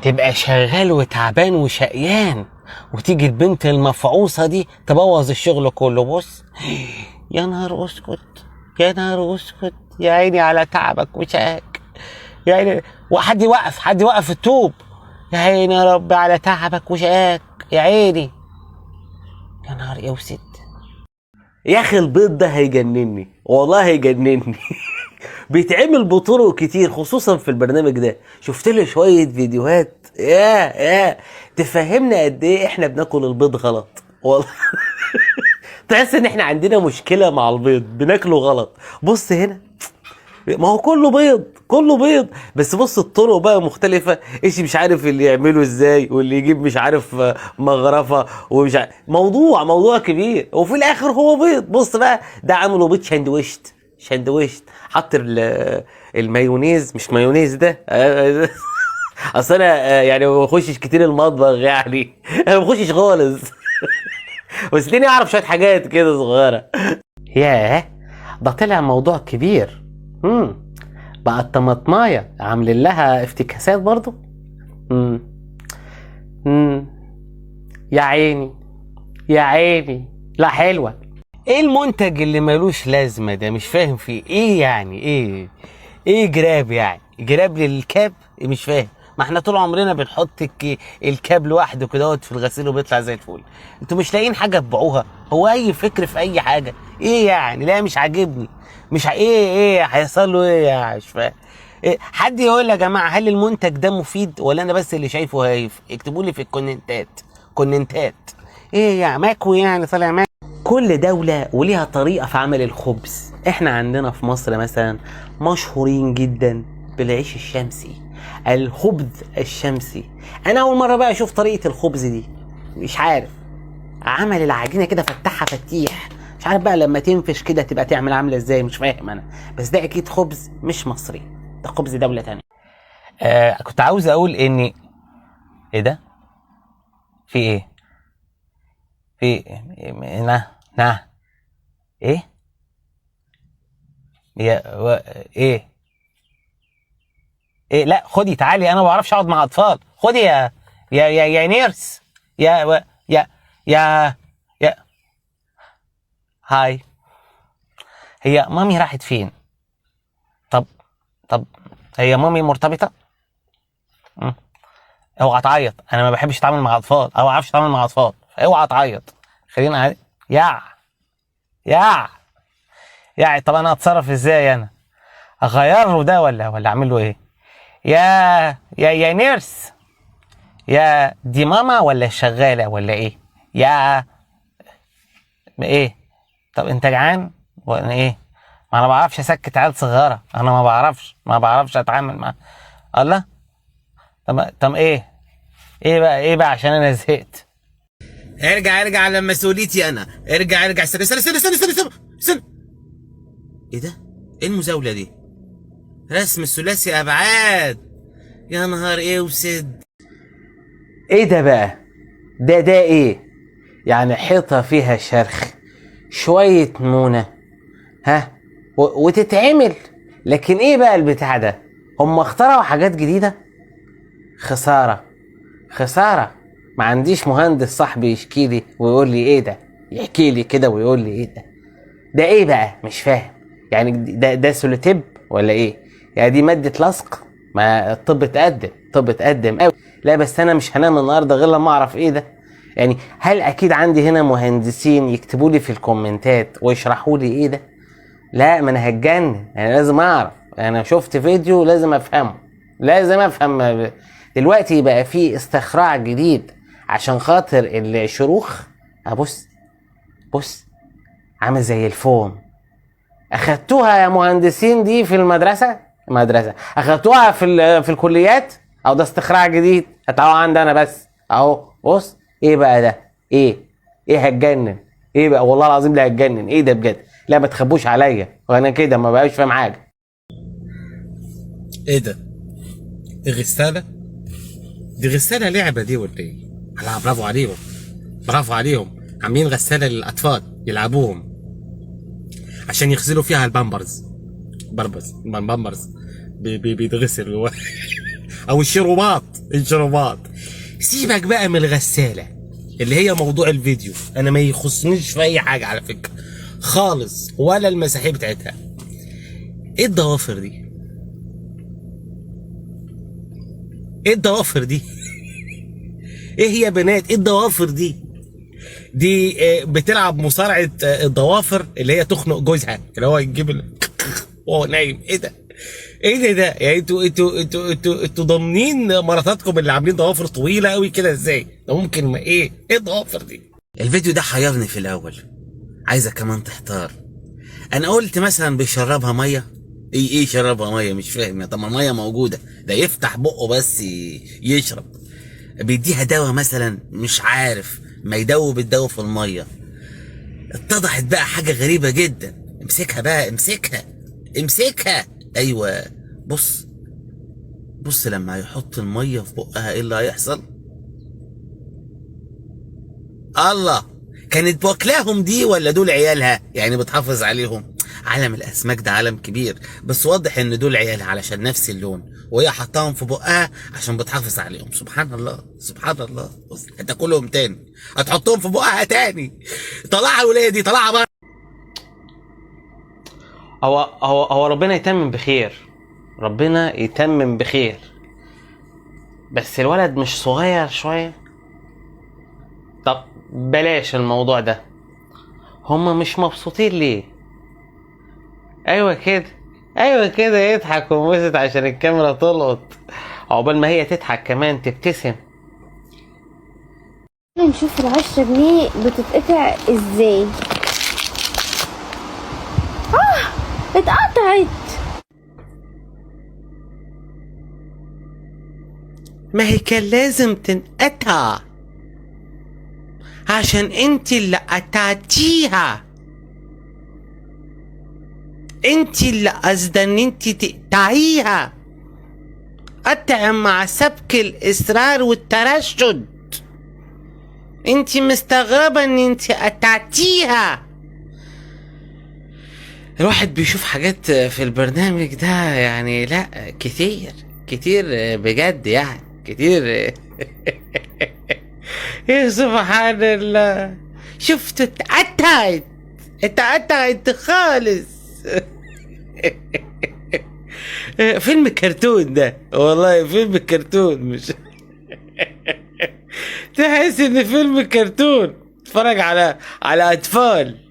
تبقى شغال وتعبان وشقيان، وتيجي البنت المفعوصة دي تبوظ الشغل كله. بص، يا نهار اسكت، يا نهار اسكت، يا عيني على تعبك وشقاك، يا عيني. وحد يوقف، حد يوقف الطوب. يا عيني يا رب على تعبك وشقاك، يا عيني. يا نهار يا وست. يا اخي البيض ده هيجنني، والله هيجنني. بيتعمل بطرق كتير، خصوصا في البرنامج ده. شفت له شويه فيديوهات يا تفهمنا قد ايه احنا بناكل البيض غلط والله. تحس ان احنا عندنا مشكله مع البيض، بناكله غلط. بص هنا، ما هو كله بيض، كله بيض، بس بص الطرق بقى مختلفة. ايش مش عارف اللي يعمله ازاي، واللي يجيب مش عارف مغرفة، ومش عارف. موضوع كبير، وفي الاخر هو بيض. بص بقى، ده عمله بيض شندويشت، حط المايونيز، مش مايونيز ده. اصل انا يعني ما بخشش كتير المطبخ يعني. انا ما بخشش خالص. بس ليني اعرف شوية حاجات كده صغيرة. ياه، ده طلع موضوع كبير. بقى الطماطمايه عاملين لها افتكاسات برضو. امم امم يا عيني، يا عيني. لا حلوه. ايه المنتج اللي ملوش لازمه ده؟ مش فاهم فيه ايه يعني. ايه جراب يعني؟ جراب للكاب؟ مش فاهم. ما احنا طول عمرنا بنحط الكاب لوحده كده في الغسيل وبيطلع زي الفل. انتوا مش لاقيين حاجه تبيعوها؟ هو اي فكر في اي حاجه؟ ايه يعني؟ لا مش عاجبني. مش ايه هيحصل له ايه يعني؟ مش فاهم. إيه؟ حد يقول لي يا جماعه، هل المنتج ده مفيد ولا انا بس اللي شايفه هايف؟ اكتبوا لي في كومنتات. ايه يعني ماكو يعني طالع ماكو. كل دولة وليها طريقة في عمل الخبز. احنا عندنا في مصر مثلا مشهورين جدا بالعيش الشمسي، الخبز الشمسي. انا اول مرة بقى اشوف طريقة الخبز دي. مش عارف، عمل العجينة كده فتحها فتيح، مش عارف بقى لما تنفش كده تبقى تعمل عاملة ازاي، مش فاهم انا. بس ده اكيد خبز مش مصري، ده خبز دولة تانية. كنت عاوز اقول اني، ايه ده؟ في ايه؟ في نه ايه؟ ايه؟ ايه؟ لا خدي تعالي، انا ما بعرفش اقعد مع اطفال. خدي يا نيرس. يا يا يا يا هاي. هي مامي راحت فين؟ طب طب هي مامي مرتبطة؟ مم. اوعى تعيط، انا ما بحبش اتعامل مع اطفال، او ما اعرفش اتعامل مع اطفال، اوعى تعيط. خلينا عادي. يا يا يا طب انا اتصرف ازاي انا؟ اغير له ده ولا اعمل له ايه؟ يا نيرس. يا دي ماما ولا شغالة ولا ايه؟ يا ايه؟ طب انت جعان ولا ايه؟ ما انا ما بعرفش اسكت عيال صغيرة، انا ما بعرفش اتعامل مع. الله. طب ايه بقى عشان انا زهقت. ارجع على مسؤوليتي انا. ارجع استنى. ايه ده؟ ايه المزاولة دي؟ رسم الثلاثي ابعاد. يا نهار ايه وسد. ايه ده بقى؟ ده ايه؟ يعني حيطة فيها شرخ، شوية مونة، ها، وتتعمل. لكن ايه بقى البتاع ده؟ هم اخترعوا حاجات جديدة؟ خسارة. ما عنديش مهندس صاحبي يشكي لي ويقول لي ايه ده، يحكي لي كده ويقول لي ايه ده ايه بقى؟ مش فاهم. يعني ده سولوتيب ولا ايه؟ يعني دي مادة لصق؟ ما الطب اتقدم قوي. لا بس انا مش هنام النهارده غير لما اعرف ايه ده. يعني هل اكيد عندي هنا مهندسين يكتبوا لي في الكومنتات ويشرحوا لي ايه ده؟ لا، ما انا هتجنن، انا لازم اعرف. انا شفت فيديو لازم افهمه، لازم افهم. دلوقتي بقى في استخراع جديد عشان خاطر الشروخ. بص عامل زي الفوم. اخدتوها يا مهندسين دي في المدرسة اخدتوها في الكليات، او ده استخراع جديد هتلاقوه عندي انا بس اهو. بص ايه بقى ده؟ ايه هتجنن؟ ايه بقى والله العظيم لا هتجنن. ايه ده بجد؟ لا ما تخبوش عليا وانا كده ما بقاش فاهم حاجه. ايه ده؟ دي غسالة لعبة دي ولا ايه؟ لا برافو عليهم. عاملين غسالة للأطفال يلعبوهم عشان يغسلوا فيها البامبرز. بيتغسل او الشروبات. سيبك بقى من الغسالة اللي هي موضوع الفيديو، انا ما يخصنيش في اي حاجة على فكرة خالص، ولا المساحيق بتاعتها. ايه الضوافر دي؟ ايه الضوافر دي؟ ايه يا بنات ايه الضوافر دي؟ دي بتلعب مصارعة الضوافر اللي هي تخنق جوزها، اللي هو يجيب وهو نايم. ايه ده؟ ايه ده؟ يعني انتوا ضامنين مراتاتكم اللي عاملين ضوافر طويلة قوي كده ازاي؟ ده ممكن ما ايه الضوافر دي؟ الفيديو ده حيرني في الاول، عايزك كمان تحتار. انا قلت مثلا بيشربها ميه. ايه شربها ميه؟ مش فاهم. طب ما الميه موجوده، ده يفتح بقه بس يشرب. بيديها دواء مثلا، مش عارف، ما يدوب الدواء في الميه. اتضحت بقى حاجه غريبه جدا. امسكها بقى، امسكها. ايوه، بص لما يحط الميه في بقها ايه اللي هيحصل. الله، كانت واكلاهم دي ولا دول عيالها؟ يعني بتحافظ عليهم. عالم الاسماك ده عالم كبير، بس واضح ان دول عيالها علشان نفس اللون، وهي حطاهم في بقها عشان بتحافظ عليهم. سبحان الله سبحان الله. بص، هتاكلهم تاني، هتحطهم في بقها تاني. طلعها الولايه دي، طلعها بره. هو ربنا يتمم بخير، ربنا يتمم بخير. بس الولد مش صغير شويه؟ طب بلاش الموضوع ده. هما مش مبسوطين ليه؟ ايوه كده يضحك وينبسط عشان الكاميرا تلقط، عقبال ما هي تضحك كمان تبتسم. نشوف ال10 جنيه بتتقطع ازاي. اتقطعت. ما هي كان لازم تنقطع عشان انت اللي قطعتيها. انت اللي قصده ان انت تقطعيها. قطع مع سبك الاصرار والترشد. انت مستغربه ان انت قطعتيها. الواحد بيشوف حاجات في البرنامج ده، يعني لا كتير بجد، يعني كتير. يا سبحان الله، شفت اتقطعت خالص. فيلم كرتون ده، والله فيلم كرتون، مش تحس ان فيلم كرتون تتفرج على اطفال.